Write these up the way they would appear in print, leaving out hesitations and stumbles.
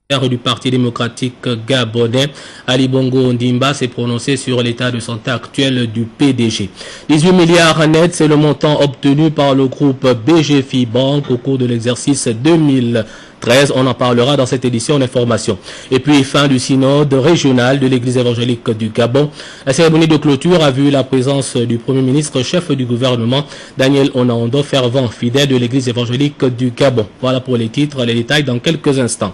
Du Parti démocratique gabonais, Ali Bongo Ondimba s'est prononcé sur l'état de santé actuel du PDG. 18 milliards net, c'est le montant obtenu par le groupe BGFI Bank au cours de l'exercice 2013. On en parlera dans cette édition d'information. Et puis, fin du synode régional de l'église évangélique du Gabon. La cérémonie de clôture a vu la présence du Premier ministre, chef du gouvernement, Daniel Onando, fervent fidèle de l'église évangélique du Gabon. Voilà pour les titres, les détails dans quelques instants.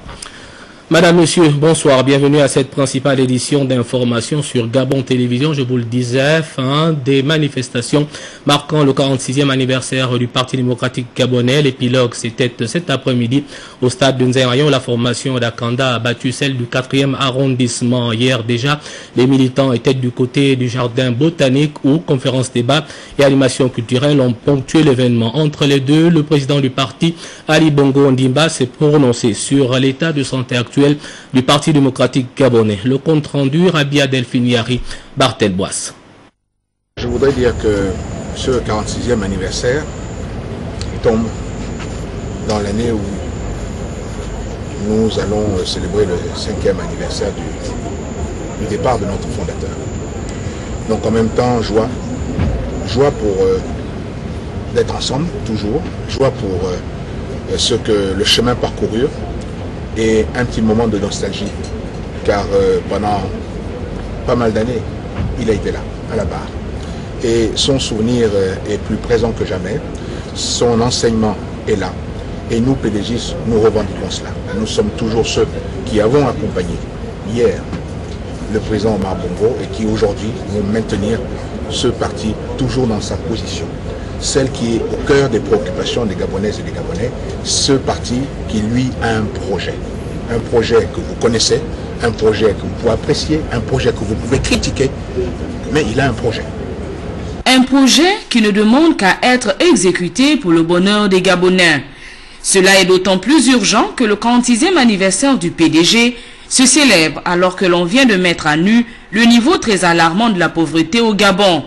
Madame, Monsieur, bonsoir. Bienvenue à cette principale édition d'information sur Gabon Télévision. Je vous le disais, fin des manifestations marquant le 46e anniversaire du Parti démocratique gabonais. L'épilogue, c'était cet après-midi au stade de Nzemayon. La formation d'Akanda a battu celle du 4e arrondissement. Hier déjà, les militants étaient du côté du jardin botanique où conférences, débats et animations culturelles ont ponctué l'événement. Entre les deux, le président du parti, Ali Bongo Ondimba, s'est prononcé sur l'état de santé actuel du Parti démocratique gabonais. Le compte rendu, Rabia Delphine Yari, Bartel Boisse. Je voudrais dire que ce 46e anniversaire tombe dans l'année où nous allons célébrer le 5e anniversaire du départ de notre fondateur. Donc en même temps, joie pour d'être ensemble, toujours, joie pour ce que le chemin parcouru, et un petit moment de nostalgie, car pendant pas mal d'années, il a été là, à la barre. Et son souvenir est plus présent que jamais, son enseignement est là, et nous, PDGistes, nous revendiquons cela. Nous sommes toujours ceux qui avons accompagné hier le président Omar Bongo et qui aujourd'hui vont maintenir ce parti toujours dans sa position. Celle qui est au cœur des préoccupations des Gabonaises et des Gabonais, ce parti qui, lui, a un projet que vous connaissez, un projet que vous pouvez apprécier, un projet que vous pouvez critiquer, mais il a un projet. Un projet qui ne demande qu'à être exécuté pour le bonheur des Gabonais. Cela est d'autant plus urgent que le 46e anniversaire du PDG se célèbre alors que l'on vient de mettre à nu le niveau très alarmant de la pauvreté au Gabon.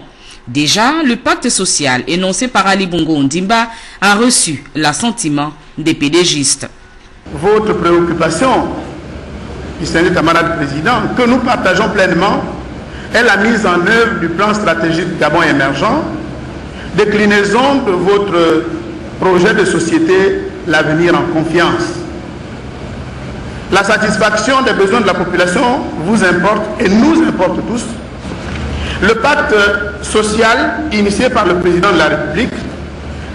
Déjà, le pacte social énoncé par Ali Bongo Ondimba a reçu l'assentiment des PDGistes. Votre préoccupation, distingué camarade président, que nous partageons pleinement, est la mise en œuvre du plan stratégique Gabon émergent, déclinaison de votre projet de société, l'avenir en confiance. La satisfaction des besoins de la population vous importe et nous importe tous. Le pacte social initié par le président de la République,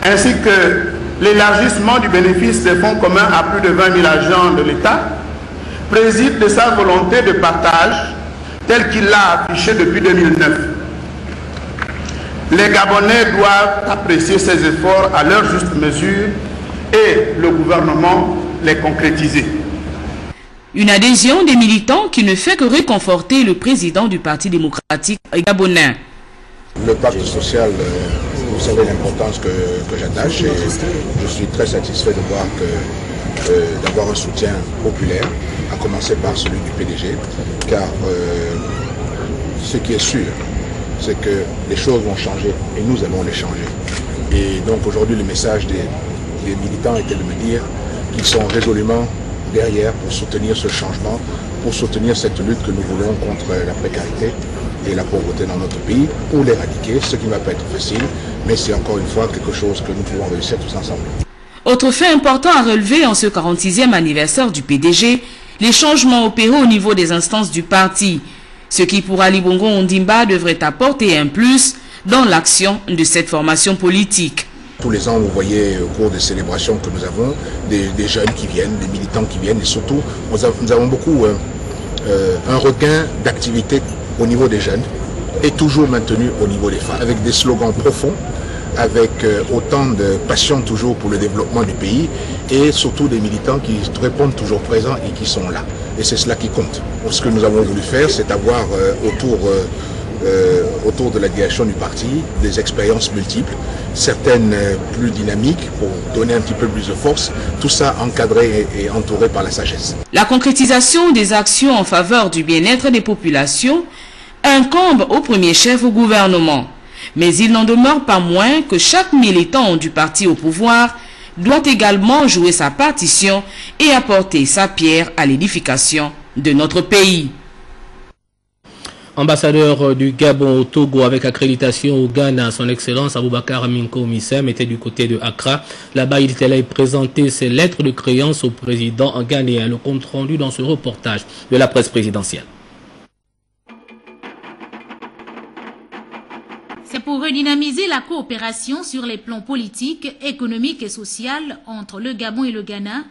ainsi que l'élargissement du bénéfice des fonds communs à plus de 20 000 agents de l'État, préside de sa volonté de partage telle qu'il l'a affiché depuis 2009. Les Gabonais doivent apprécier ces efforts à leur juste mesure et le gouvernement les concrétiser. Une adhésion des militants qui ne fait que réconforter le président du Parti démocratique gabonais. Le pacte social, vous savez l'importance que j'attache et je suis très satisfait de voir d'avoir un soutien populaire, à commencer par celui du PDG, car ce qui est sûr, c'est que les choses vont changer et nous allons les changer. Et donc aujourd'hui, le message des militants était de me dire qu'ils sont résolument derrière pour soutenir ce changement, pour soutenir cette lutte que nous voulons contre la précarité et la pauvreté dans notre pays, pour l'éradiquer, ce qui ne va pas être facile, mais c'est encore une fois quelque chose que nous pouvons réussir tous ensemble. Autre fait important à relever en ce 46e anniversaire du PDG, les changements opérés au niveau des instances du parti, ce qui pour Ali Bongo Ondimba devrait apporter un plus dans l'action de cette formation politique. Tous les ans, vous voyez au cours des célébrations que nous avons, des jeunes qui viennent, des militants qui viennent, et surtout, nous avons beaucoup un regain d'activité au niveau des jeunes et toujours maintenu au niveau des femmes, avec des slogans profonds, avec autant de passion toujours pour le développement du pays et surtout des militants qui répondent toujours présents et qui sont là. Et c'est cela qui compte. Ce que nous avons voulu faire, c'est avoir autour de la direction du parti des expériences multiples, certaines plus dynamiques pour donner un petit peu plus de force, tout ça encadré et entouré par la sagesse. La concrétisation des actions en faveur du bien-être des populations incombe au premier chef au gouvernement. Mais il n'en demeure pas moins que chaque militant du parti au pouvoir doit également jouer sa partition et apporter sa pierre à l'édification de notre pays. Ambassadeur du Gabon au Togo avec accréditation au Ghana, son Excellence Aboubakar Minko Missem était du côté de Accra. Là-bas, il était allé présenter ses lettres de créance au président ghanéen. Le compte rendu dans ce reportage de la presse présidentielle. C'est pour redynamiser la coopération sur les plans politiques, économiques et sociaux entre le Gabon et le Ghana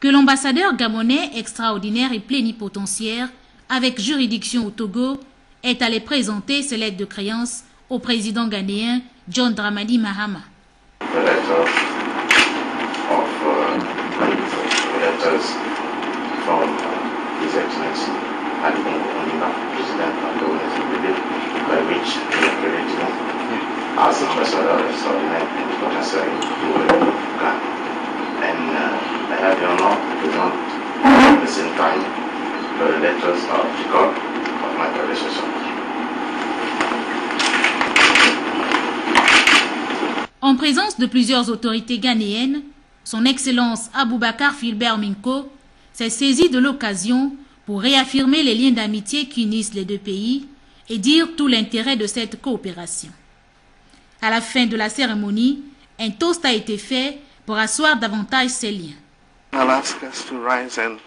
que l'ambassadeur gabonais extraordinaire et plénipotentiaire avec juridiction au Togo est allé présenter ses lettres de créance au président ghanéen John Dramani Mahama. I have the honor to present at the same time the letters of record of my predecessor. En présence de plusieurs autorités ghanéennes, son Excellence Aboubakar Philbert Minko s'est saisi de l'occasion pour réaffirmer les liens d'amitié qui unissent les deux pays et dire tout l'intérêt de cette coopération. À la fin de la cérémonie, un toast a été fait pour asseoir davantage ces liens. I'll ask us to rise and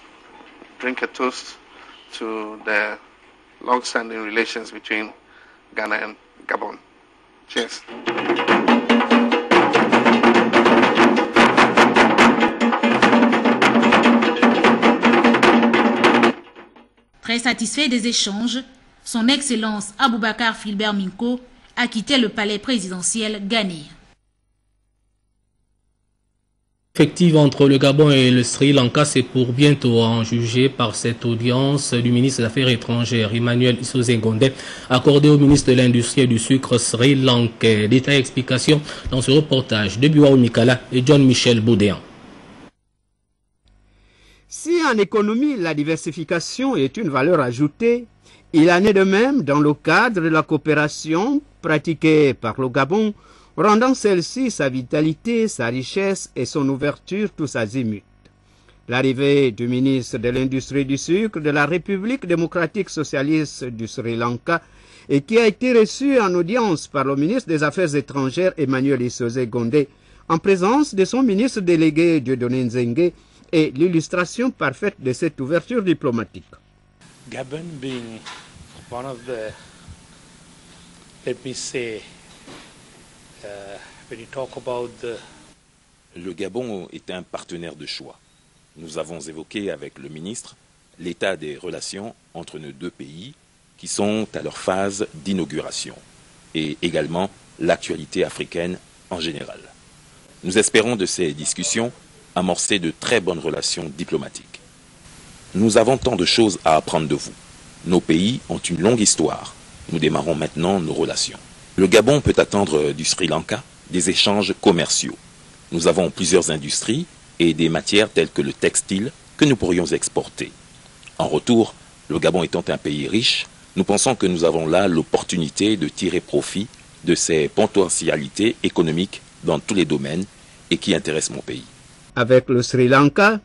drink a toast to the long-standing relations between Ghana and Gabon. Cheers. Très satisfait des échanges, son Excellence Aboubakar Philbert Minko a quitté le palais présidentiel ghanéen. Effective entre le Gabon et le Sri Lanka, c'est pour bientôt en juger par cette audience du ministre des Affaires étrangères, Emmanuel Isozengonde, accordée au ministre de l'Industrie et du Sucre Sri Lankais. Détail et explication dans ce reportage de Biwa Mikala et John-Michel Boudéan. Si en économie, la diversification est une valeur ajoutée, il en est de même dans le cadre de la coopération pratiquée par le Gabon, rendant celle-ci sa vitalité, sa richesse et son ouverture tous azimuts. L'arrivée du ministre de l'Industrie du Sucre de la République démocratique socialiste du Sri Lanka et qui a été reçu en audience par le ministre des Affaires étrangères Emmanuel Isozengonde en présence de son ministre délégué Dieudonné Nzenge est l'illustration parfaite de cette ouverture diplomatique. Gabon being one of the, let me say, when you talk about the... Le Gabon est un partenaire de choix. Nous avons évoqué avec le ministre l'état des relations entre nos deux pays qui sont à leur phase d'inauguration et également l'actualité africaine en général. Nous espérons de ces discussions amorcer de très bonnes relations diplomatiques. Nous avons tant de choses à apprendre de vous. Nos pays ont une longue histoire. Nous démarrons maintenant nos relations. Le Gabon peut attendre du Sri Lanka des échanges commerciaux. Nous avons plusieurs industries et des matières telles que le textile que nous pourrions exporter. En retour, le Gabon étant un pays riche, nous pensons que nous avons là l'opportunité de tirer profit de ces potentialités économiques dans tous les domaines et qui intéressent mon pays. Avec le Sri Lanka,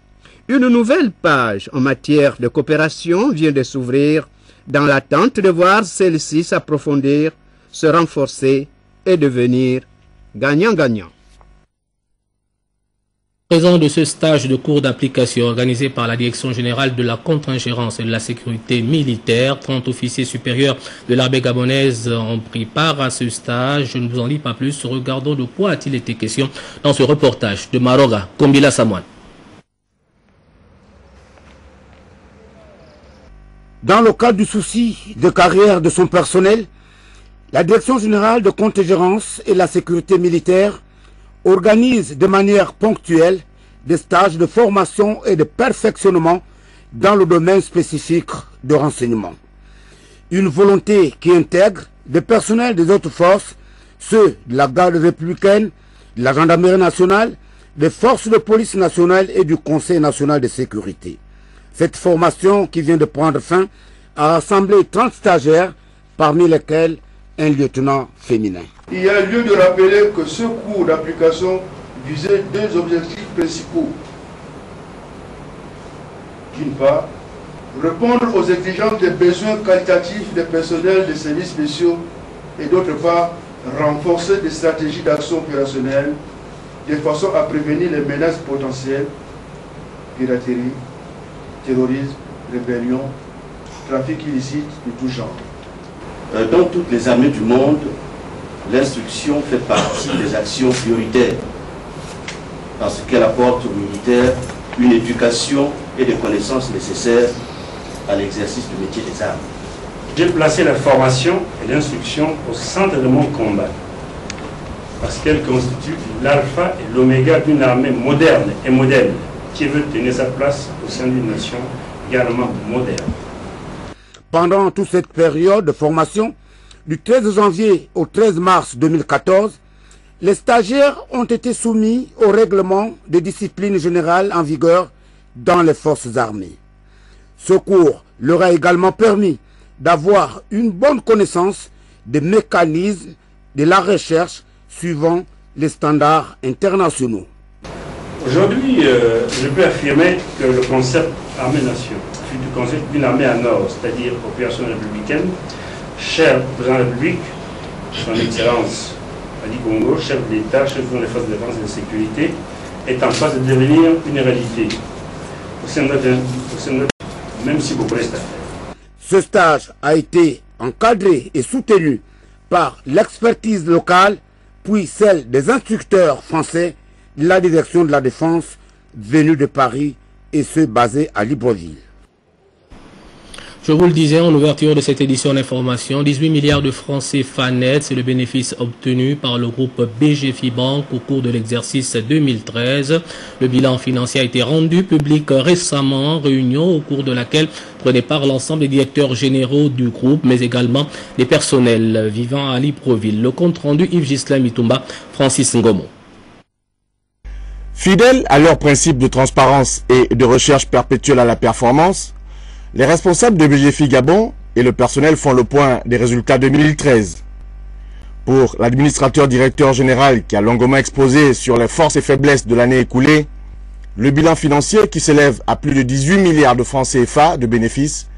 une nouvelle page en matière de coopération vient de s'ouvrir dans l'attente de voir celle-ci s'approfondir, se renforcer et devenir gagnant-gagnant. Présent de ce stage de cours d'application organisé par la Direction générale de la contre-ingérence et de la sécurité militaire, 30 officiers supérieurs de l'armée gabonaise ont pris part à ce stage. Je ne vous en dis pas plus. Regardons de quoi a-t-il été question dans ce reportage de Maroga Kombila Samoan. Dans le cadre du souci de carrière de son personnel, la Direction générale de contre-ingérence et de la sécurité militaire organise de manière ponctuelle des stages de formation et de perfectionnement dans le domaine spécifique de renseignement. Une volonté qui intègre des personnels des autres forces, ceux de la garde républicaine, de la gendarmerie nationale, des forces de police nationale et du Conseil national de sécurité. Cette formation qui vient de prendre fin a rassemblé 30 stagiaires, parmi lesquels un lieutenant féminin. Il y a lieu de rappeler que ce cours d'application visait deux objectifs principaux. D'une part, répondre aux exigences des besoins qualitatifs des personnels des services spéciaux et d'autre part, renforcer des stratégies d'action opérationnelle de façon à prévenir les menaces potentielles, piraterie, terrorisme, rébellion, trafic illicite de tout genre. Dans toutes les armées du monde, l'instruction fait partie des actions prioritaires parce qu'elle apporte aux militaires une éducation et des connaissances nécessaires à l'exercice du métier des armes. J'ai placé la formation et l'instruction au centre de mon combat parce qu'elle constitue l'alpha et l'oméga d'une armée moderne et modèle qui veut tenir sa place au sein d'une nation également moderne. Pendant toute cette période de formation, du 13 janvier au 13 mars 2014, les stagiaires ont été soumis au règlement de discipline générale en vigueur dans les forces armées. Ce cours leur a également permis d'avoir une bonne connaissance des mécanismes de la recherche suivant les standards internationaux. Aujourd'hui, je peux affirmer que le concept armée-nation fut du concept d'une armée en or, c'est-à-dire opération républicaine, cher au président de la République, son Excellence Ali Bongo, chef de l'État, chef des forces de défense et de sécurité, est en phase de devenir une réalité. Au sein de même si beaucoup reste à faire. Ce stage a été encadré et soutenu par l'expertise locale, puis celle des instructeurs français de la direction de la défense venus de Paris et ceux basés à Libreville. Je vous le disais en ouverture de cette édition d'information, 18 milliards de francs CFA net, c'est le bénéfice obtenu par le groupe BGFI Bank au cours de l'exercice 2013. Le bilan financier a été rendu public récemment, réunion au cours de laquelle prenaient part l'ensemble des directeurs généraux du groupe, mais également des personnels vivant à Libreville. Le compte rendu Yves-Gislain Mitumba, Francis Ngomo. Fidèles à leur principe de transparence et de recherche perpétuelle à la performance, les responsables de BGFI Gabon et le personnel font le point des résultats 2013. Pour l'administrateur directeur général qui a longuement exposé sur les forces et faiblesses de l'année écoulée, le bilan financier qui s'élève à plus de 18 milliards de francs CFA de bénéfices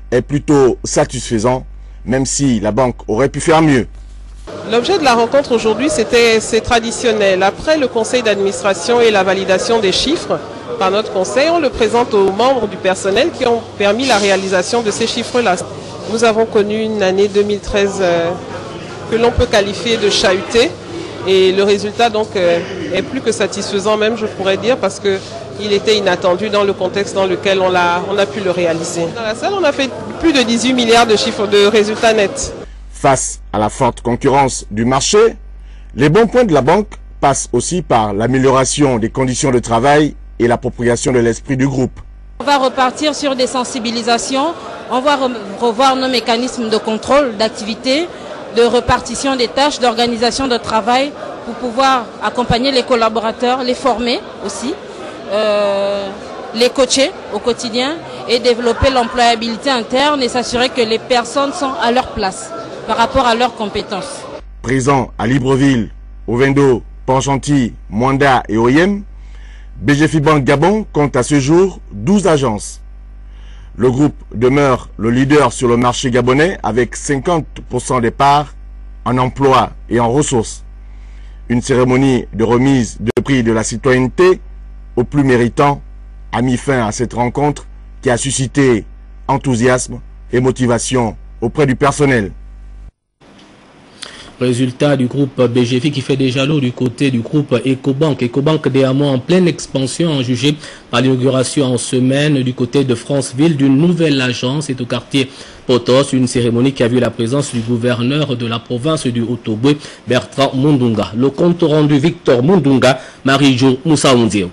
est plutôt satisfaisant, même si la banque aurait pu faire mieux. L'objet de la rencontre aujourd'hui, c'est traditionnel. Après le conseil d'administration et la validation des chiffres par notre conseil, on le présente aux membres du personnel qui ont permis la réalisation de ces chiffres-là. Nous avons connu une année 2013 que l'on peut qualifier de chahutée et le résultat donc est plus que satisfaisant même, je pourrais dire, parce qu'il était inattendu dans le contexte dans lequel on a pu le réaliser. Dans la salle, on a fait plus de 18 milliards de chiffres de résultats nets. Face à la forte concurrence du marché, les bons points de la banque passent aussi par l'amélioration des conditions de travail et l'appropriation de l'esprit du groupe. On va repartir sur des sensibilisations, on va revoir nos mécanismes de contrôle d'activité, de répartition des tâches, d'organisation de travail pour pouvoir accompagner les collaborateurs, les former aussi, les coacher au quotidien et développer l'employabilité interne et s'assurer que les personnes sont à leur place par rapport à leurs compétences. Présent à Libreville, Ovendo, Port-Gentil, Mwanda et Oyem, BGFI Bank Gabon compte à ce jour 12 agences. Le groupe demeure le leader sur le marché gabonais avec 50% des parts en emploi et en ressources. Une cérémonie de remise de prix de la citoyenneté aux plus méritants a mis fin à cette rencontre qui a suscité enthousiasme et motivation auprès du personnel. Résultat du groupe BGFI qui fait déjà l'eau du côté du groupe Ecobank. Ecobank des hameaux en pleine expansion en jugé par l'inauguration en semaine du côté de Franceville d'une nouvelle agence. C'est au quartier Potos, une cérémonie qui a vu la présence du gouverneur de la province du Haut-Ogooué, Bertrand Mundunga. Le compte rendu Victor Mundunga, Marie-Jo Moussaoundio.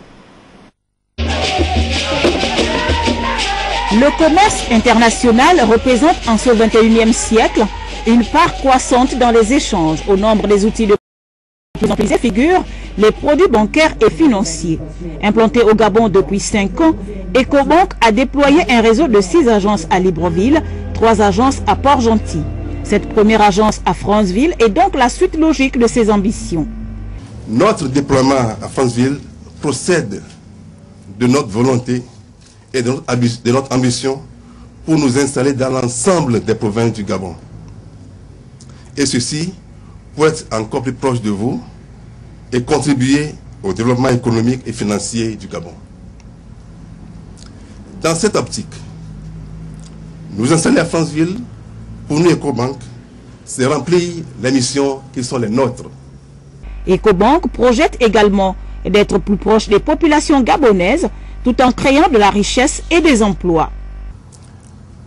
Le commerce international représente en ce 21e siècle une part croissante dans les échanges. Au nombre des outils de plus en plus figurent les produits bancaires et financiers. Implanté au Gabon depuis 5 ans, Ecobank a déployé un réseau de 6 agences à Libreville, 3 agences à Port-Gentil. Cette première agence à Franceville est donc la suite logique de ses ambitions. Notre déploiement à Franceville procède de notre volonté et de notre ambition pour nous installer dans l'ensemble des provinces du Gabon. Et ceci pour être encore plus proche de vous et contribuer au développement économique et financier du Gabon. Dans cette optique, nous installer à Franceville, pour nous Ecobank, c'est remplir les missions qui sont les nôtres. Ecobank projette également d'être plus proche des populations gabonaises tout en créant de la richesse et des emplois.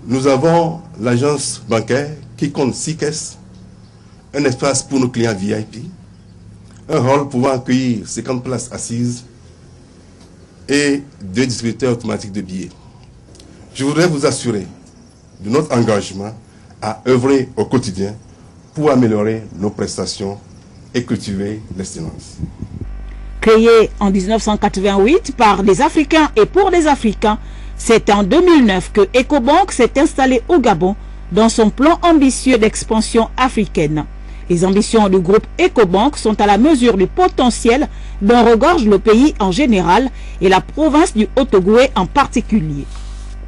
Nous avons l'agence bancaire qui compte 6 caisses, un espace pour nos clients VIP, un hall pouvant accueillir 50 places assises et 2 distributeurs automatiques de billets. Je voudrais vous assurer de notre engagement à œuvrer au quotidien pour améliorer nos prestations et cultiver l'excellence. Créé en 1988 par des Africains et pour des Africains, c'est en 2009 que Ecobank s'est installé au Gabon dans son plan ambitieux d'expansion africaine. Les ambitions du groupe Ecobank sont à la mesure du potentiel dont regorge le pays en général et la province du Haut-Ogooué en particulier.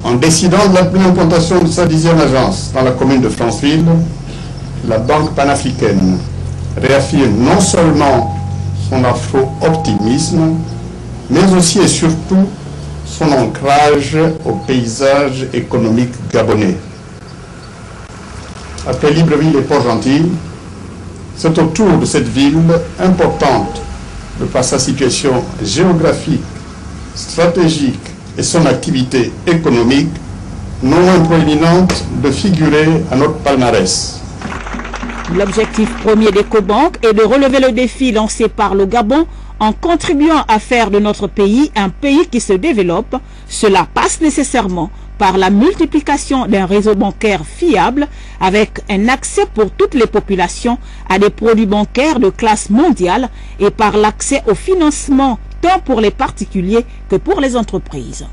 En décidant de l'implantation de sa 10e agence dans la commune de Franceville, la Banque panafricaine réaffirme non seulement son afro-optimisme, mais aussi et surtout son ancrage au paysage économique gabonais. Après Libreville et Port-Gentil, c'est autour de cette ville importante, de par sa situation géographique, stratégique et son activité économique, non moins proéminente, de figurer à notre palmarès. L'objectif premier d'Ecobank est de relever le défi lancé par le Gabon en contribuant à faire de notre pays un pays qui se développe. Cela passe nécessairement par la multiplication d'un réseau bancaire fiable avec un accès pour toutes les populations à des produits bancaires de classe mondiale et par l'accès au financement tant pour les particuliers que pour les entreprises.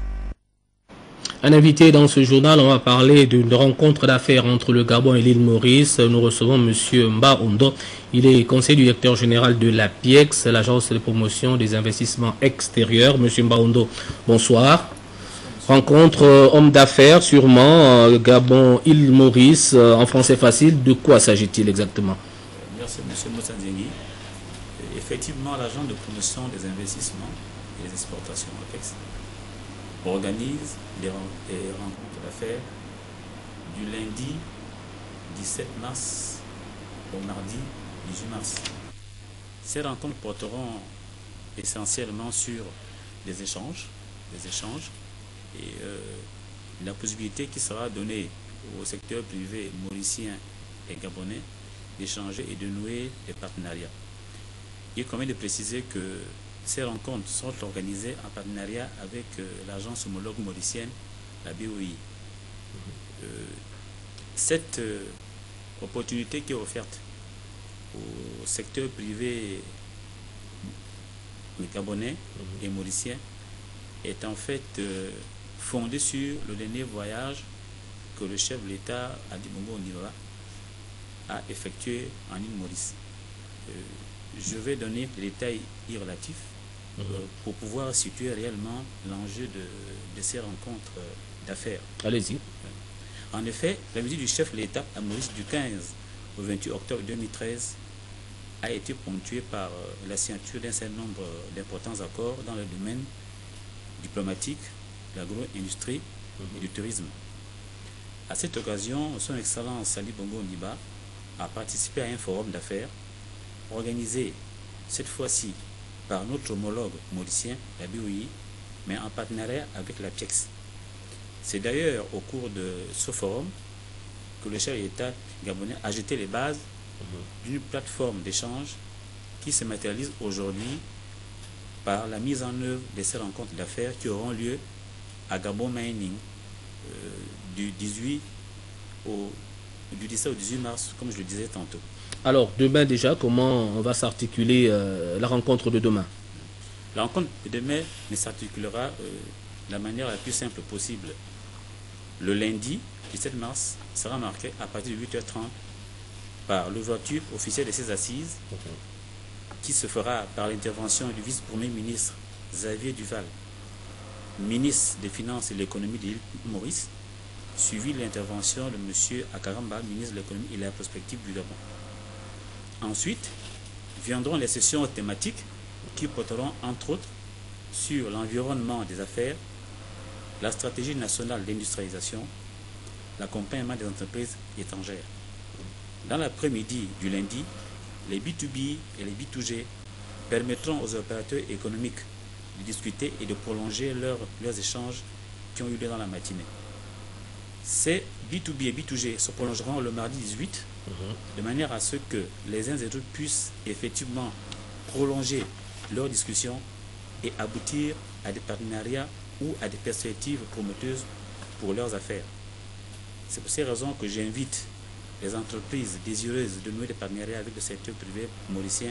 Un invité dans ce journal, on va parler d'une rencontre d'affaires entre le Gabon et l'île Maurice. Nous recevons M. Mba Ondo. Il est conseiller directeur général de l'APIEX, l'agence de promotion des investissements extérieurs. M. Mba Ondo, bonsoir. Rencontre homme d'affaires, sûrement, Gabon, île Maurice, en français facile. De quoi s'agit-il exactement? Merci M. Moussanzengi. Effectivement, l'agence de promotion des investissements et des exportations APEX organise des rencontres d'affaires du lundi 17 mars au mardi 18 mars. Ces rencontres porteront essentiellement sur des échanges et la possibilité qui sera donnée au secteur privé mauricien et gabonais d'échanger et de nouer des partenariats. Il convient de préciser que ces rencontres sont organisées en partenariat avec l'agence homologue mauricienne, la BOI. Cette opportunité qui est offerte au secteur privé gabonais et mauricien est en fait fondée sur le dernier voyage que le chef de l'État, Ali Bongo Ondimba, a effectué en île Maurice. Je vais donner des détails relatifs pour pouvoir situer réellement l'enjeu de ces rencontres d'affaires. Allez-y. En effet, la visite du chef de l'État à Maurice du 15 au 28 octobre 2013 a été ponctuée par la signature d'un certain nombre d'importants accords dans le domaine diplomatique, l'agro-industrie et du tourisme. À cette occasion, son Excellence Ali Bongo Ondimba a participé à un forum d'affaires organisé cette fois-ci par notre homologue mauricien, la BOI, mais en partenariat avec la PIEX. C'est d'ailleurs au cours de ce forum que le chef de l'État gabonais a jeté les bases d'une plateforme d'échange qui se matérialise aujourd'hui par la mise en œuvre de ces rencontres d'affaires qui auront lieu à Gabon Mining du 17 au 18 mars, comme je le disais tantôt. Alors, demain déjà, comment on va s'articuler la rencontre de demain? La rencontre de demain ne s'articulera de la manière la plus simple possible. Le lundi 17 mars sera marqué à partir de 8h30 par l'ouverture officielle de ces assises qui se fera par l'intervention du vice-premier ministre Xavier Duval, ministre des Finances et de l'économie de l'île Maurice, suivi l'intervention de M. Akaramba, ministre de l'économie et de la prospective du Gabon. Ensuite, viendront les sessions thématiques qui porteront entre autres sur l'environnement des affaires, la stratégie nationale d'industrialisation, l'accompagnement des entreprises étrangères. Dans l'après-midi du lundi, les B2B et les B2G permettront aux opérateurs économiques de discuter et de prolonger leurs échanges qui ont eu lieu dans la matinée. Ces B2B et B2G se prolongeront le mardi 18, de manière à ce que les uns et les autres puissent effectivement prolonger leurs discussions et aboutir à des partenariats ou à des perspectives prometteuses pour leurs affaires. C'est pour ces raisons que j'invite les entreprises désireuses de nouer des partenariats avec le secteur privé mauricien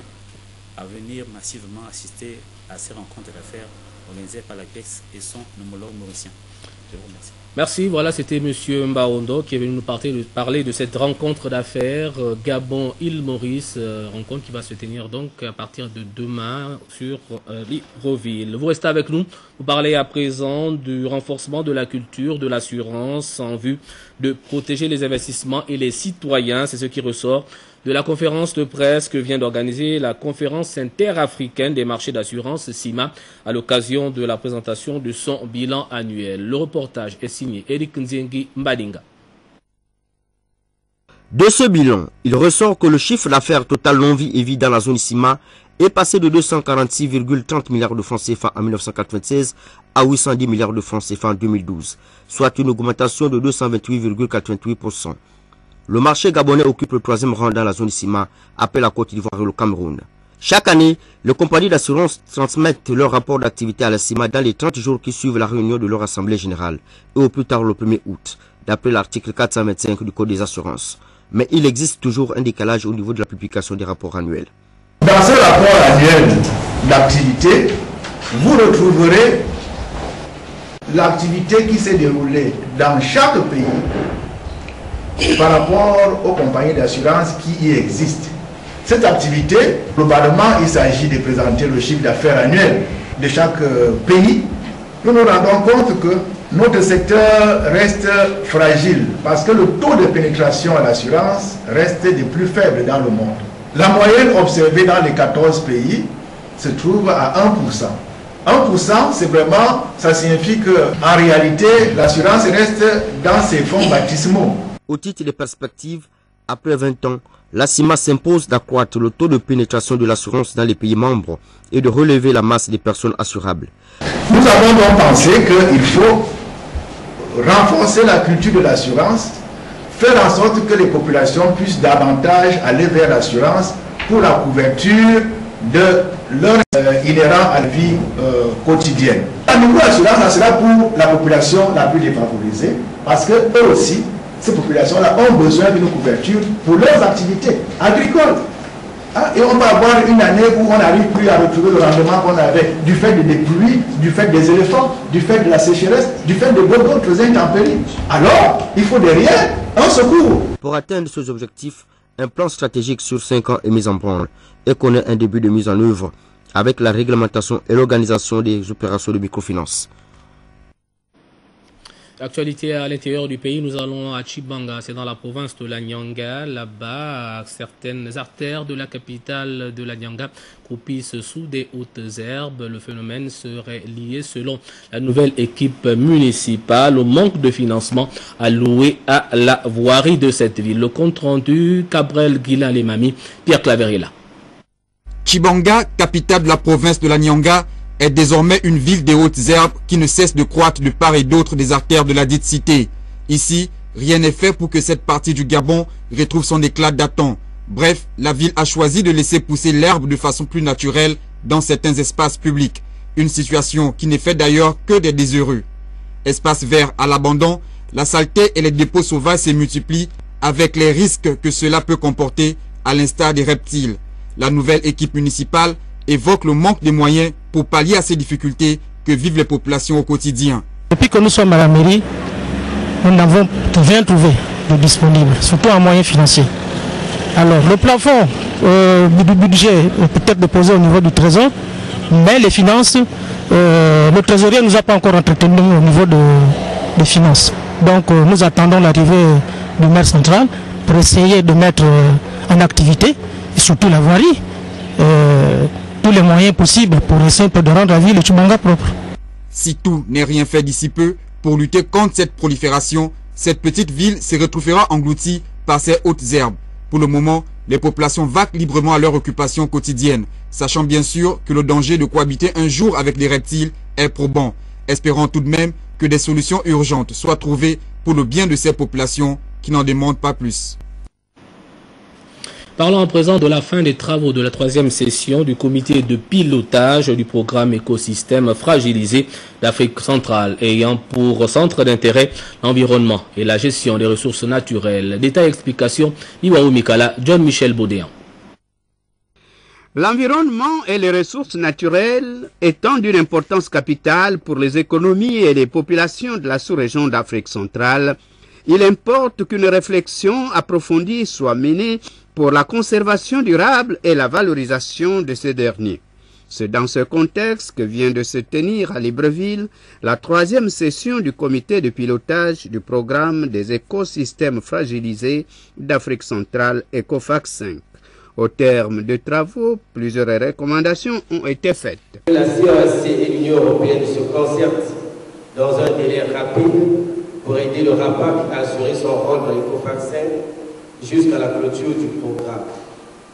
à venir massivement assister à ces rencontres d'affaires organisées par l'APEX et son homologue mauricien. Je vous remercie. Merci, voilà, c'était M. Mbaondo qui est venu nous parler de cette rencontre d'affaires Gabon-Île Maurice, rencontre qui va se tenir donc à partir de demain sur Libreville. Vous restez avec nous, vous parlez à présent du renforcement de la culture, de l'assurance en vue de protéger les investissements et les citoyens, c'est ce qui ressort de la conférence de presse que vient d'organiser la conférence interafricaine des marchés d'assurance CIMA à l'occasion de la présentation de son bilan annuel. Le reportage est signé Eric Nzengi Mbadinga. De ce bilan, il ressort que le chiffre d'affaires total non-vie et vie dans la zone CIMA est passé de 246,30 milliards de francs CFA en 1996 à 810 milliards de francs CFA en 2012, soit une augmentation de 228,88%. Le marché gabonais occupe le 3e rang dans la zone CIMA, après la Côte d'Ivoire et le Cameroun. Chaque année, les compagnies d'assurance transmettent leur rapport d'activité à la CIMA dans les 30 jours qui suivent la réunion de leur assemblée générale, et au plus tard le 1er août, d'après l'article 425 du Code des assurances. Mais il existe toujours un décalage au niveau de la publication des rapports annuels. Dans ce rapport annuel d'activité, vous retrouverez l'activité qui s'est déroulée dans chaque pays par rapport aux compagnies d'assurance qui y existent. Cette activité, globalement, il s'agit de présenter le chiffre d'affaires annuel de chaque pays. Nous nous rendons compte que notre secteur reste fragile parce que le taux de pénétration à l'assurance reste des plus faibles dans le monde. La moyenne observée dans les 14 pays se trouve à 1%. 1%, c'est vraiment, ça signifie qu'en réalité, l'assurance reste dans ses fonds baptismaux. Au titre des perspectives, après 20 ans, la CIMA s'impose d'accroître le taux de pénétration de l'assurance dans les pays membres et de relever la masse des personnes assurables. Nous avons donc pensé qu'il faut renforcer la culture de l'assurance, faire en sorte que les populations puissent davantage aller vers l'assurance pour la couverture de leurs inhérents à la vie quotidienne. À nouveau, l'assurance, ça sera pour la population la plus défavorisée, parce que eux aussi, ces populations-là ont besoin d'une couverture pour leurs activités agricoles. Et on va avoir une année où on n'arrive plus à retrouver le rendement qu'on avait du fait des pluies, du fait des éléphants, du fait de la sécheresse, du fait de d'autres intempéries. Alors, il faut derrière un secours. Pour atteindre ces objectifs, un plan stratégique sur 5 ans est mis en branle et connaît un début de mise en œuvre avec la réglementation et l'organisation des opérations de microfinance. Actualité à l'intérieur du pays, nous allons à Tchibanga, c'est dans la province de la Nyanga. Là-bas, certaines artères de la capitale de la Nyanga croupissent sous des hautes herbes. Le phénomène serait lié, selon la nouvelle équipe municipale, au manque de financement alloué à la voirie de cette ville. Le compte rendu, Cabrel Guilain-Lemami, Pierre Claverilla. Tchibanga, capitale de la province de la Nyanga, est désormais une ville des hautes herbes qui ne cesse de croître de part et d'autre des artères de la dite cité. Ici, rien n'est fait pour que cette partie du Gabon retrouve son éclat datant. Bref, la ville a choisi de laisser pousser l'herbe de façon plus naturelle dans certains espaces publics. Une situation qui n'est fait d'ailleurs que des désheureux. Espaces verts à l'abandon, la saleté et les dépôts sauvages se multiplient avec les risques que cela peut comporter à l'instar des reptiles. La nouvelle équipe municipale évoque le manque de moyens pour pallier à ces difficultés que vivent les populations au quotidien. Depuis que nous sommes à la mairie, nous n'avons rien trouvé de disponible, surtout en moyens financiers. Alors, le plafond du budget peut-être déposé au niveau du Trésor, mais les finances, le trésorier ne nous a pas encore entretenu au niveau des finances. Donc nous attendons l'arrivée du maire central pour essayer de mettre en activité, et surtout la voirie, tous les moyens possibles pour essayer de rendre la ville de Tchibanga propre. Si tout n'est rien fait d'ici peu, pour lutter contre cette prolifération, cette petite ville se retrouvera engloutie par ses hautes herbes. Pour le moment, les populations vaquent librement à leur occupation quotidienne, sachant bien sûr que le danger de cohabiter un jour avec les reptiles est probant, espérant tout de même que des solutions urgentes soient trouvées pour le bien de ces populations qui n'en demandent pas plus. Parlons à présent de la fin des travaux de la 3e session du comité de pilotage du programme écosystème fragilisé d'Afrique centrale, ayant pour centre d'intérêt l'environnement et la gestion des ressources naturelles. Détail explication, Iwaou Mikala, John Michel Baudéan. L'environnement et les ressources naturelles étant d'une importance capitale pour les économies et les populations de la sous-région d'Afrique centrale, il importe qu'une réflexion approfondie soit menée pour la conservation durable et la valorisation de ces derniers. C'est dans ce contexte que vient de se tenir à Libreville la 3e session du comité de pilotage du programme des écosystèmes fragilisés d'Afrique centrale ECOFAC 5. Au terme de travaux, plusieurs recommandations ont été faites. La CEAC et l'Union européenne se concertent dans un délai rapide pour aider le RAPAC à assurer son rôle dans l'ECOFAC 5 jusqu'à la clôture du programme.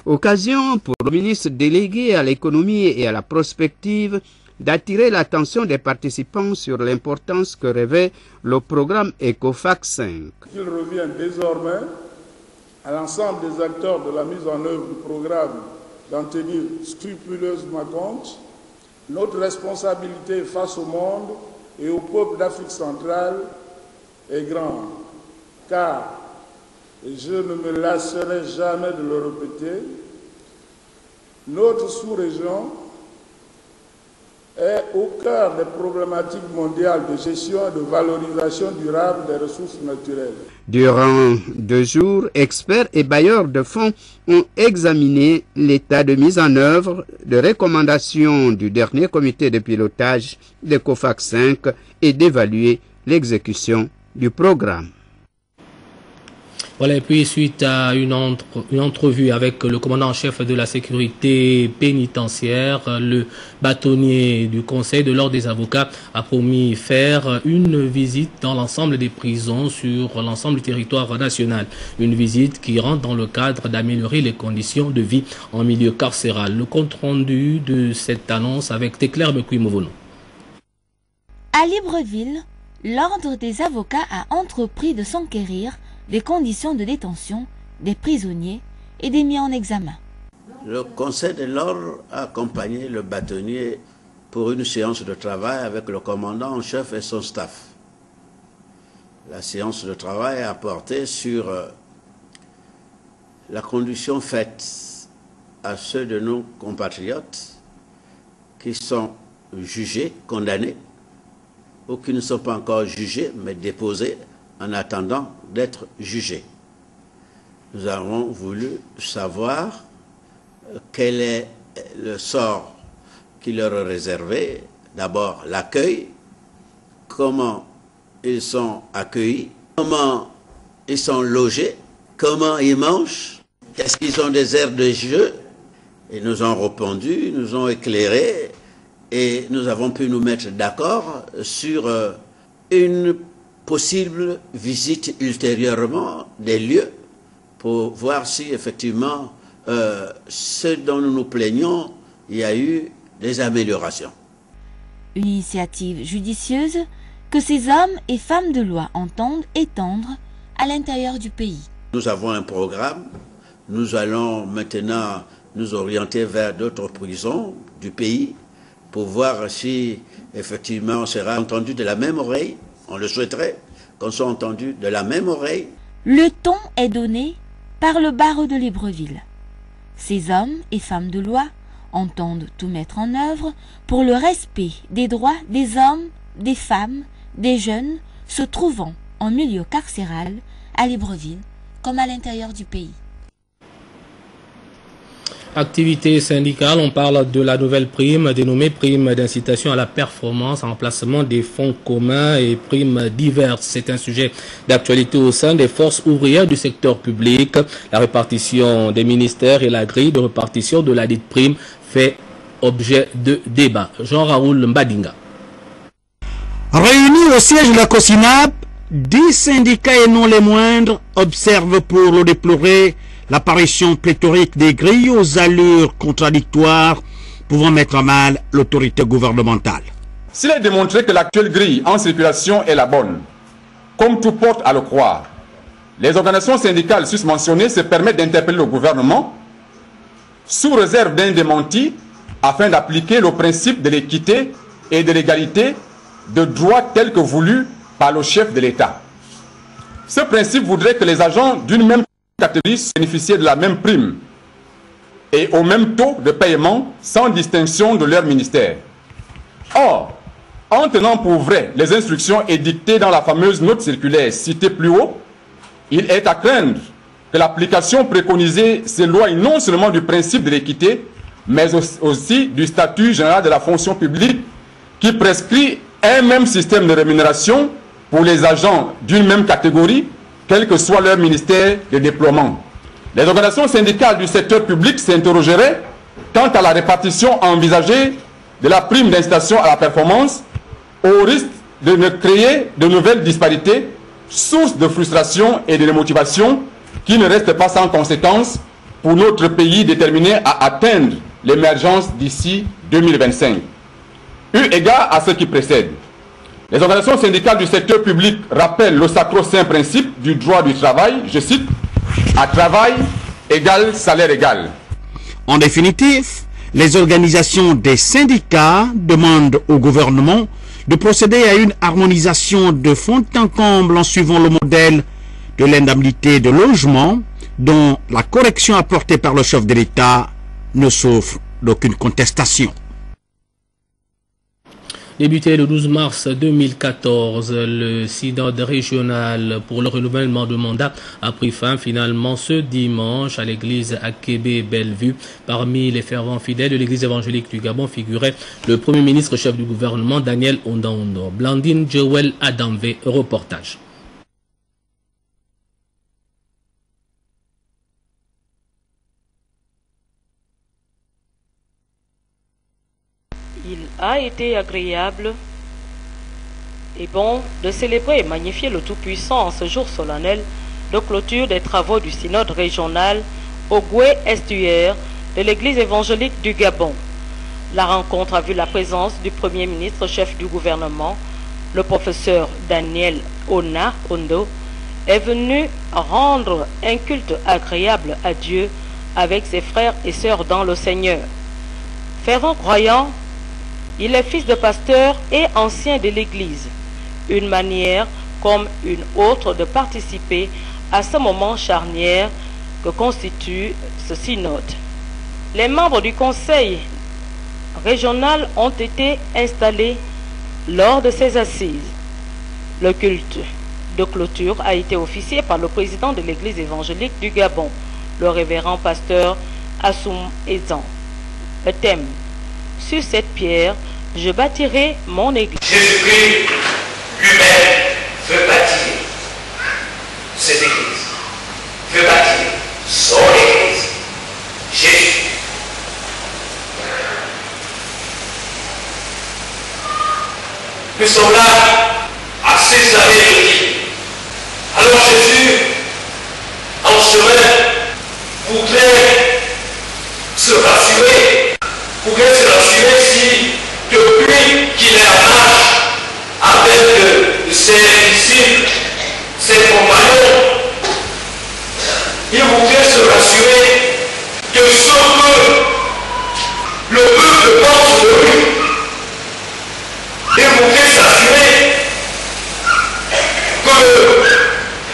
Occasion pour le ministre délégué à l'économie et à la prospective d'attirer l'attention des participants sur l'importance que revêt le programme ECOFAC 5. Il revient désormais à l'ensemble des acteurs de la mise en œuvre du programme d'en tenir scrupuleusement compte. Notre responsabilité face au monde et au peuple d'Afrique centrale est grande, car, et je ne me lasserai jamais de le répéter, notre sous-région est au cœur des problématiques mondiales de gestion et de valorisation durable des ressources naturelles. Durant 2 jours, experts et bailleurs de fonds ont examiné l'état de mise en œuvre de recommandations du dernier comité de pilotage de COFAC 5 et d'évaluer l'exécution du programme. Voilà, et puis suite à une entrevue avec le commandant en chef de la sécurité pénitentiaire, le bâtonnier du Conseil de l'Ordre des avocats a promis faire une visite dans l'ensemble des prisons sur l'ensemble du territoire national. Une visite qui rentre dans le cadre d'améliorer les conditions de vie en milieu carcéral. Le compte rendu de cette annonce avec Teclair Bekouimovono. À Libreville, l'Ordre des avocats a entrepris de s'enquérir des conditions de détention des prisonniers et des mis en examen. Le Conseil de l'Ordre a accompagné le bâtonnier pour une séance de travail avec le commandant en chef et son staff. La séance de travail a porté sur la condition faite à ceux de nos compatriotes qui sont jugés, condamnés, ou qui ne sont pas encore jugés, mais déposés en attendant d'être jugés. Nous avons voulu savoir quel est le sort qui leur est réservé. D'abord, l'accueil, comment ils sont accueillis, comment ils sont logés, comment ils mangent, est-ce qu'ils ont des aires de jeu. Ils nous ont répondu, nous ont éclairé et nous avons pu nous mettre d'accord sur une possible visite ultérieurement des lieux pour voir si effectivement ce dont nous nous plaignons, il y a eu des améliorations. Une initiative judicieuse que ces hommes et femmes de loi entendent étendre à l'intérieur du pays. Nous avons un programme, nous allons maintenant nous orienter vers d'autres prisons du pays pour voir si effectivement on sera entendu de la même oreille. On le souhaiterait qu'on soit entendu de la même oreille. Le ton est donné par le barreau de Libreville. Ces hommes et femmes de loi entendent tout mettre en œuvre pour le respect des droits des hommes, des femmes, des jeunes se trouvant en milieu carcéral à Libreville comme à l'intérieur du pays. Activité syndicale, on parle de la nouvelle prime dénommée prime d'incitation à la performance, remplacement des fonds communs et primes diverses. C'est un sujet d'actualité au sein des forces ouvrières du secteur public. La répartition des ministères et la grille de répartition de la dite prime fait objet de débat. Jean-Raoul Mbadinga. Réunis au siège de la COSINAP, 10 syndicats et non les moindres observent pour le déplorer l'apparition pléthorique des grilles aux allures contradictoires pouvant mettre à mal l'autorité gouvernementale. S'il est démontré que l'actuelle grille en circulation est la bonne, comme tout porte à le croire, les organisations syndicales susmentionnées se permettent d'interpeller le gouvernement sous réserve d'un démenti afin d'appliquer le principe de l'équité et de l'égalité de droit tel que voulu par le chef de l'État. Ce principe voudrait que les agents d'une même catégorie bénéficiaient de la même prime et au même taux de paiement sans distinction de leur ministère. Or, en tenant pour vrai les instructions édictées dans la fameuse note circulaire citée plus haut, il est à craindre que l'application préconisée s'éloigne non seulement du principe de l'équité, mais aussi du statut général de la fonction publique qui prescrit un même système de rémunération pour les agents d'une même catégorie, quel que soit leur ministère de déploiement. Les organisations syndicales du secteur public s'interrogeraient quant à la répartition envisagée de la prime d'incitation à la performance, au risque de ne créer de nouvelles disparités, source de frustration et de démotivation qui ne restent pas sans conséquences pour notre pays déterminé à atteindre l'émergence d'ici 2025. Eu égard à ce qui précède, les organisations syndicales du secteur public rappellent le sacro-saint principe du droit du travail, je cite, « à travail égal, salaire égal ». En définitive, les organisations des syndicats demandent au gouvernement de procéder à une harmonisation de fond en comble en suivant le modèle de l'indemnité de logement dont la correction apportée par le chef de l'État ne souffre d'aucune contestation. Débuté le 12 mars 2014, le synode régional pour le renouvellement de mandat a pris fin finalement ce dimanche à l'église Akébé-Bellevue. Parmi les fervents fidèles de l'église évangélique du Gabon figurait le premier ministre chef du gouvernement Daniel Ondando. Blandine Joël Adamvé, reportage. Il a été agréable et bon de célébrer et magnifier le Tout-Puissant en ce jour solennel de clôture des travaux du synode régional au Goué-Estuaire de l'église évangélique du Gabon. La rencontre a vu la présence du Premier ministre chef du gouvernement, le professeur Daniel Ondo, est venu rendre un culte agréable à Dieu avec ses frères et sœurs dans le Seigneur. Fervent croyant, il est fils de pasteur et ancien de l'Église, une manière comme une autre de participer à ce moment charnière que constitue ce synode. Les membres du conseil régional ont été installés lors de ces assises. Le culte de clôture a été officié par le président de l'Église évangélique du Gabon, le révérend pasteur Assoum Ezan. Le thème: sur cette pierre, je bâtirai mon église. Jésus-Christ lui-même veut bâtir cette église, veut bâtir son église. Jésus. Nous sommes là à 6 années de vie. Alors Jésus, en chemin, voudrait se rassurer, si depuis qu'il est en marche avec ses disciples, ses compagnons, il voudrait se rassurer que ce que le peuple pense de lui, il voudrait s'assurer que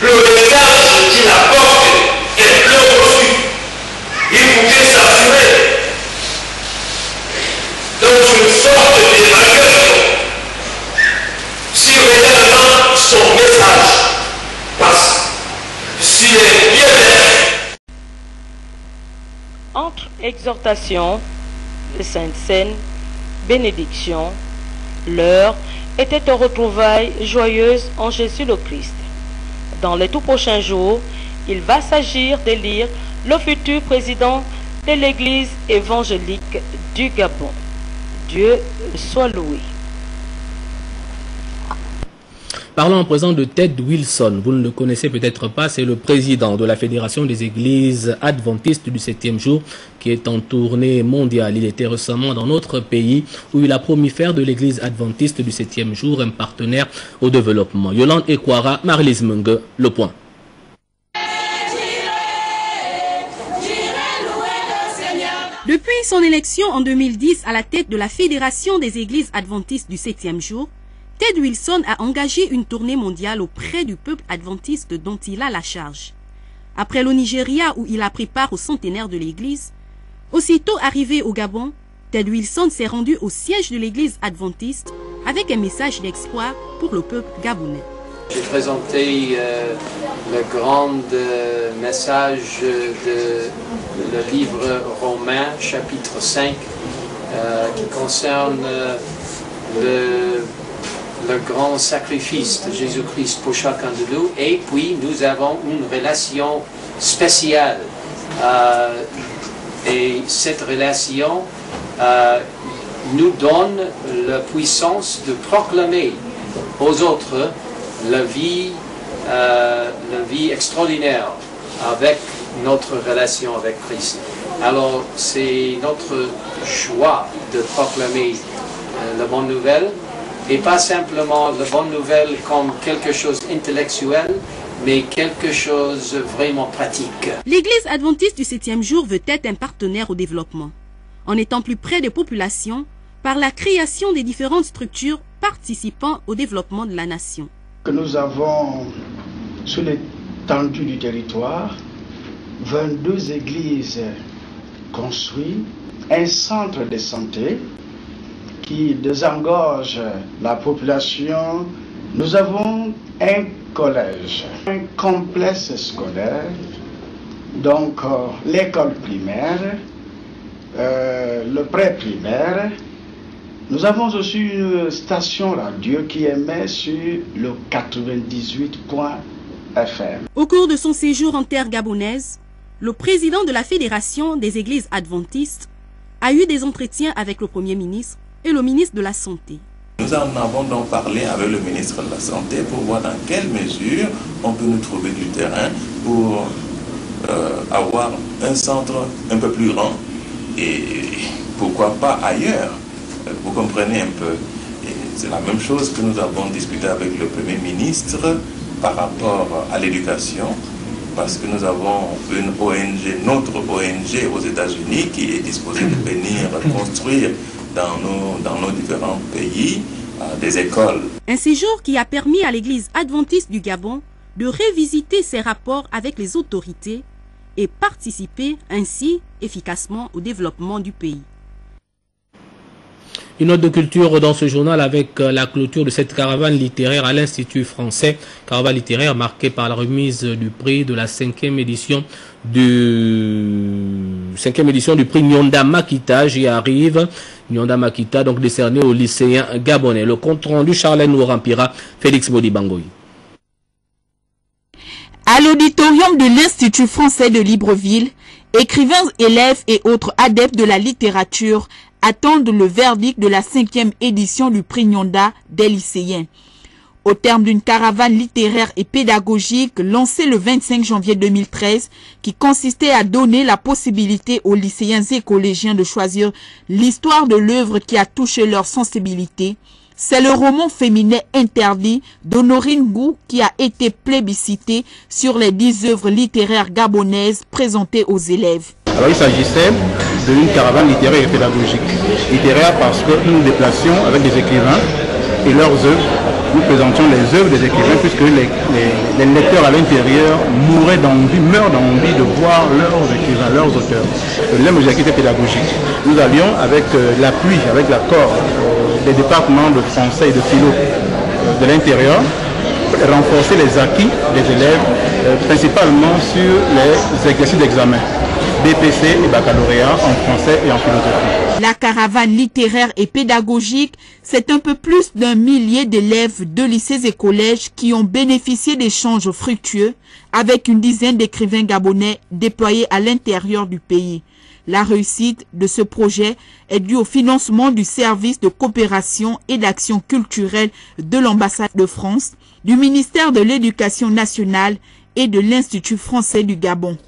le message qu'il apporte est bien reçu. Il voudrait s'assurer exhortation, de Sainte Seine, bénédiction. L'heure était aux retrouvailles joyeuses en Jésus le Christ. Dans les tout prochains jours, il va s'agir d'élire le futur président de l'Église évangélique du Gabon. Dieu soit loué. Parlons en présent de Ted Wilson. Vous ne le connaissez peut-être pas, c'est le président de la Fédération des Églises adventistes du 7e jour qui est en tournée mondiale. Il était récemment dans notre pays où il a promis faire de l'Église adventiste du 7e jour un partenaire au développement. Yolande Ekwara, Marie-Lise Mungue, Le Point. Depuis son élection en 2010 à la tête de la Fédération des Églises adventistes du 7e jour, Ted Wilson a engagé une tournée mondiale auprès du peuple adventiste dont il a la charge. Après le Nigeria où il a pris part au centenaire de l'Église, aussitôt arrivé au Gabon, Ted Wilson s'est rendu au siège de l'Église adventiste avec un message d'espoir pour le peuple gabonais. J'ai présenté le grand message de le livre Romains, chapitre 5, qui concerne le grand sacrifice de Jésus-Christ pour chacun de nous. Et puis, nous avons une relation spéciale. Et cette relation nous donne la puissance de proclamer aux autres la vie extraordinaire avec notre relation avec Christ. Alors, c'est notre choix de proclamer la bonne nouvelle, et pas simplement la bonne nouvelle comme quelque chose d'intellectuel, mais quelque chose vraiment pratique. L'Église adventiste du 7e jour veut être un partenaire au développement, en étant plus près des populations par la création des différentes structures participant au développement de la nation. Nous avons, sur l'étendue du territoire, 22 églises construites, un centre de santé qui désengorge la population. Nous avons un collège, un complexe scolaire, donc l'école primaire, le pré-primaire. Nous avons aussi une station radio qui émet sur le 98.fm. Au cours de son séjour en terre gabonaise, le président de la Fédération des Églises adventistes a eu des entretiens avec le Premier ministre et le ministre de la Santé. Nous en avons donc parlé avec le ministre de la Santé pour voir dans quelle mesure on peut nous trouver du terrain pour avoir un centre un peu plus grand et pourquoi pas ailleurs. Vous comprenez un peu. C'est la même chose que nous avons discuté avec le Premier ministre par rapport à l'éducation, parce que nous avons une ONG, notre ONG aux États-Unis qui est disposée de venir construire dans nos différents pays des écoles. Un séjour qui a permis à l'Église adventiste du Gabon de revisiter ses rapports avec les autorités et participer ainsi efficacement au développement du pays. Une note de culture dans ce journal avec la clôture de cette caravane littéraire à l'Institut français. Caravane littéraire marquée par la remise du prix de la 5e édition du prix Nyonda Makita. J'y arrive. Nyonda Makita, donc décerné aux lycéens gabonais. Le compte rendu Charlène Nourampira, Félix Modibangoy. À l'auditorium de l'Institut français de Libreville, écrivains, élèves et autres adeptes de la littérature attendent le verdict de la 5e édition du prix Nyonda des lycéens. Au terme d'une caravane littéraire et pédagogique lancée le 25 janvier 2013, qui consistait à donner la possibilité aux lycéens et collégiens de choisir l'histoire de l'œuvre qui a touché leur sensibilité, c'est le roman féminin interdit d'Honorine Gou qui a été plébiscité sur les 10 œuvres littéraires gabonaises présentées aux élèves. Alors il s'agissait d'une caravane littéraire et pédagogique. Littéraire parce que nous nous déplacions avec des écrivains et leurs œuvres. Nous présentions les œuvres des écrivains puisque les lecteurs à l'intérieur meurent d'envie de voir leurs écrivains, leurs auteurs. Le deuxième objectif était pédagogique. Nous allions avec l'appui, avec l'accord des départements de français et de philo de l'intérieur, renforcer les acquis des élèves, principalement sur les exercices d'examen. BPC et baccalauréat en français et en philosophie. La caravane littéraire et pédagogique, c'est un peu plus d'1 millier d'élèves de lycées et collèges qui ont bénéficié d'échanges fructueux avec une dizaine d'écrivains gabonais déployés à l'intérieur du pays. La réussite de ce projet est due au financement du service de coopération et d'action culturelle de l'ambassade de France, du ministère de l'Éducation nationale et de l'Institut français du Gabon.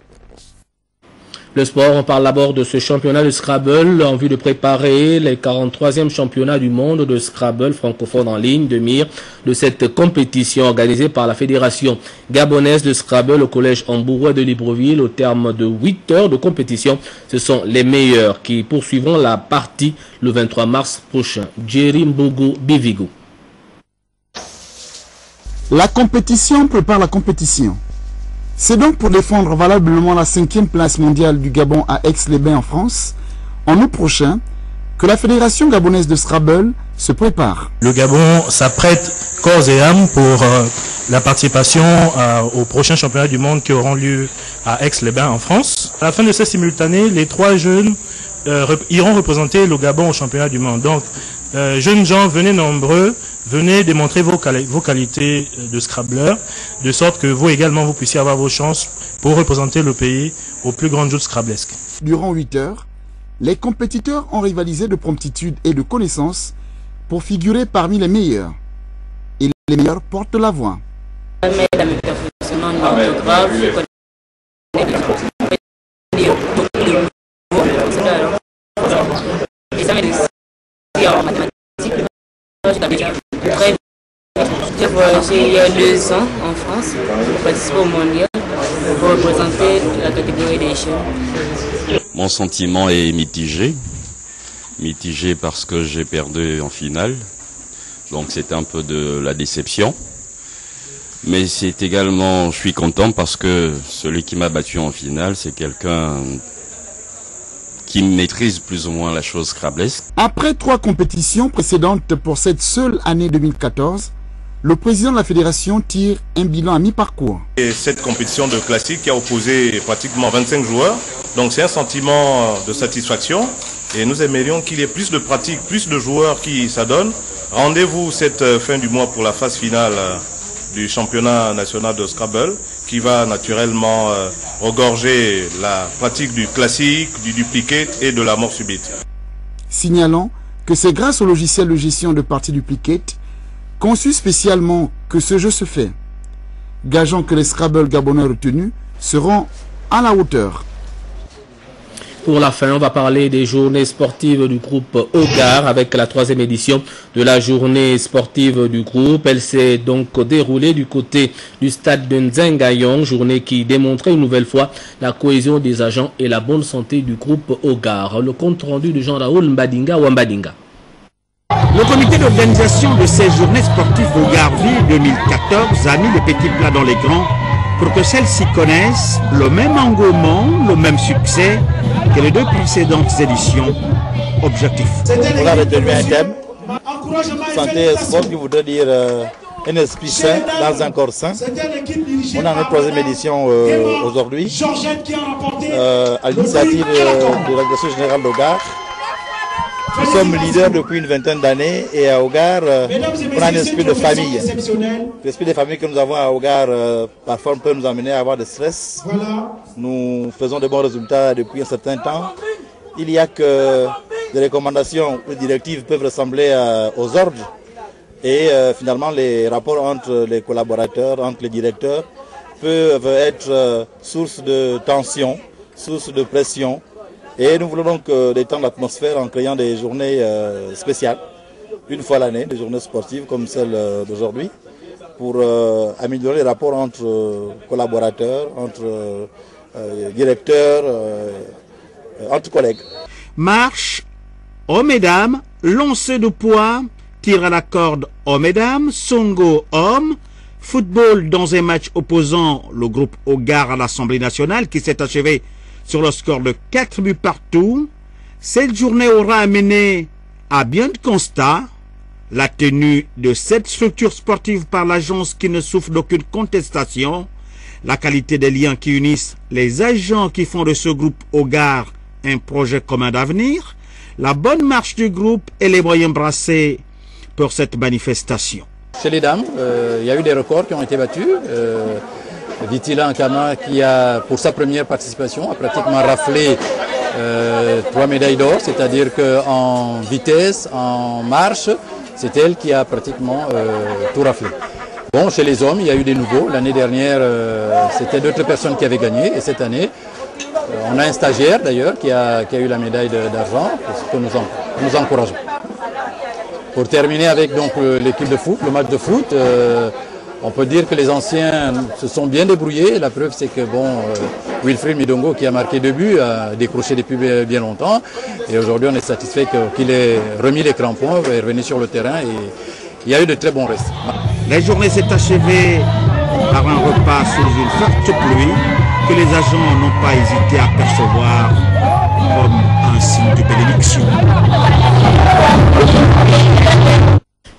Le sport, on parle d'abord de ce championnat de Scrabble en vue de préparer les 43e championnats du monde de Scrabble francophone en ligne de mire de cette compétition organisée par la Fédération gabonaise de Scrabble au collège Ambourois de Libreville. Au terme de 8 heures de compétition, ce sont les meilleurs qui poursuivront la partie le 23 mars prochain. Jerry Mbogo Bivigo. La compétition prépare la compétition. C'est donc pour défendre valablement la 5e place mondiale du Gabon à Aix-les-Bains en France, en août prochain, que la Fédération gabonaise de Scrabble se prépare. Le Gabon s'apprête corps et âme pour la participation aux prochains championnats du monde qui auront lieu à Aix-les-Bains en France. À la fin de ces simultanés, les 3 jeunes iront représenter le Gabon au championnat du monde. Donc, jeunes gens, venez nombreux. Venez démontrer vos qualités de Scrabbleur, de sorte que vous également, vous puissiez avoir vos chances pour représenter le pays au plus grand jeu scrablesque. Durant 8 heures, les compétiteurs ont rivalisé de promptitude et de connaissance pour figurer parmi les meilleurs. Et les meilleurs portent la voix. J'ai voyagé il y a 2 ans en France pour participer au mondial pour représenter la catégorie des jeunes. Mon sentiment est mitigé. Mitigé parce que j'ai perdu en finale. Donc c'est un peu de la déception. Mais c'est également, je suis content parce que celui qui m'a battu en finale, c'est quelqu'un qui maîtrise plus ou moins la chose scrablesque. Après 3 compétitions précédentes pour cette seule année 2014, le président de la fédération tire un bilan à mi-parcours. Cette compétition de classique qui a opposé pratiquement 25 joueurs, donc c'est un sentiment de satisfaction et nous aimerions qu'il y ait plus de pratiques, plus de joueurs qui s'adonnent. Rendez-vous cette fin du mois pour la phase finale du championnat national de Scrabble qui va naturellement regorger la pratique du classique, du duplicate et de la mort subite. Signalant que c'est grâce au logiciel de gestion de parties duplicate conçu spécialement que ce jeu se fait, gageant que les Scrabble gabonais retenus seront à la hauteur. Pour la fin, on va parler des journées sportives du groupe Hogar avec la 3e édition de la journée sportive du groupe. Elle s'est donc déroulée du côté du stade de Nzengayong, journée qui démontrait une nouvelle fois la cohésion des agents et la bonne santé du groupe Hogar. Le compte rendu de Jean-Raoul Mbadinga ou Mbadinga. Le comité d'organisation de ces journées sportives Hogarville 2014 a mis les petits plats dans les grands pour que celles-ci connaissent le même engouement, le même succès que les 2 précédentes éditions. Objectif. On a retenu un thème, santé et sport, qui voudrait dire un esprit sain dans un corps sain. On a notre 3e édition aujourd'hui, à l'initiative de l'organisation générale d'Hogar. Nous sommes leaders depuis une 20aine d'années et à Hogar, on a un esprit de famille. L'esprit de famille que nous avons à Hogar, parfois peut nous amener à avoir des stress. Nous faisons de bons résultats depuis un certain temps. Il y a que des recommandations ou des directives peuvent ressembler aux ordres. Et finalement, les rapports entre les collaborateurs, entre les directeurs, peuvent être source de tension, source de pression. Et nous voulons donc détendre l'atmosphère en créant des journées spéciales, une fois l'année, des journées sportives comme celle d'aujourd'hui, pour améliorer les rapports entre collaborateurs, entre directeurs, entre collègues. Marche, hommes et dames, lancer de poids, tir à la corde, hommes et dames, songo, hommes, football dans un match opposant le groupe Hogar à l'Assemblée nationale qui s'est achevé sur le score de 4 buts partout. Cette journée aura amené à bien de constats la tenue de cette structure sportive par l'agence qui ne souffre d'aucune contestation, la qualité des liens qui unissent les agents qui font de ce groupe au Gard un projet commun d'avenir, la bonne marche du groupe et les moyens brassés pour cette manifestation. Chez les dames, il y a eu des records qui ont été battus. Vitila Nkama, qui a, pour sa première participation, a pratiquement raflé 3 médailles d'or, c'est-à-dire qu'en vitesse, en marche, c'est elle qui a pratiquement tout raflé. Bon, chez les hommes, il y a eu des nouveaux. L'année dernière, c'était d'autres personnes qui avaient gagné. Et cette année, on a un stagiaire d'ailleurs qui a eu la médaille d'argent, ce que nous encourageons. Pour terminer avec donc l'équipe de foot, le match de foot, on peut dire que les anciens se sont bien débrouillés. La preuve, c'est que Wilfried Midongo, qui a marqué 2 buts, a décroché depuis bien longtemps. Et aujourd'hui, on est satisfait qu'il ait remis les crampons et est revenu sur le terrain. Et il y a eu de très bons restes. La journée s'est achevée par un repas sous une forte pluie que les agents n'ont pas hésité à percevoir comme un signe de bénédiction.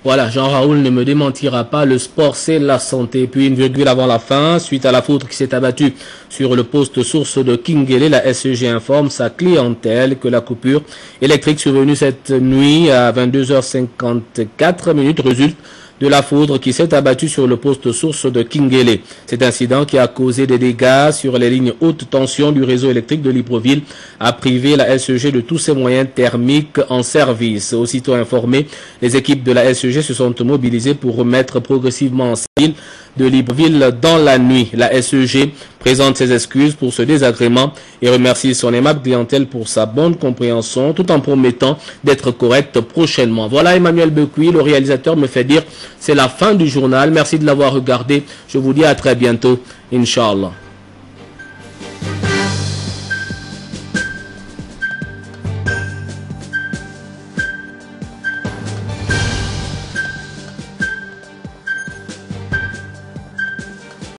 Voilà, Jean-Raoul ne me démentira pas, le sport c'est la santé. Puis une virgule avant la fin, suite à la foudre qui s'est abattue sur le poste source de Kingele, la SEG informe sa clientèle que la coupure électrique survenue cette nuit à 22h54 résulte de la foudre qui s'est abattue sur le poste source de Kingele. Cet incident qui a causé des dégâts sur les lignes haute tension du réseau électrique de Libreville a privé la SEG de tous ses moyens thermiques en service. Aussitôt informés, les équipes de la SEG se sont mobilisées pour remettre progressivement en ville de Libreville dans la nuit. La SEG présente ses excuses pour ce désagrément et remercie son aimable clientèle pour sa bonne compréhension tout en promettant d'être correcte prochainement. Voilà, Emmanuel Bekoui, le réalisateur, me fait dire c'est la fin du journal. Merci de l'avoir regardé. Je vous dis à très bientôt, Inch'Allah.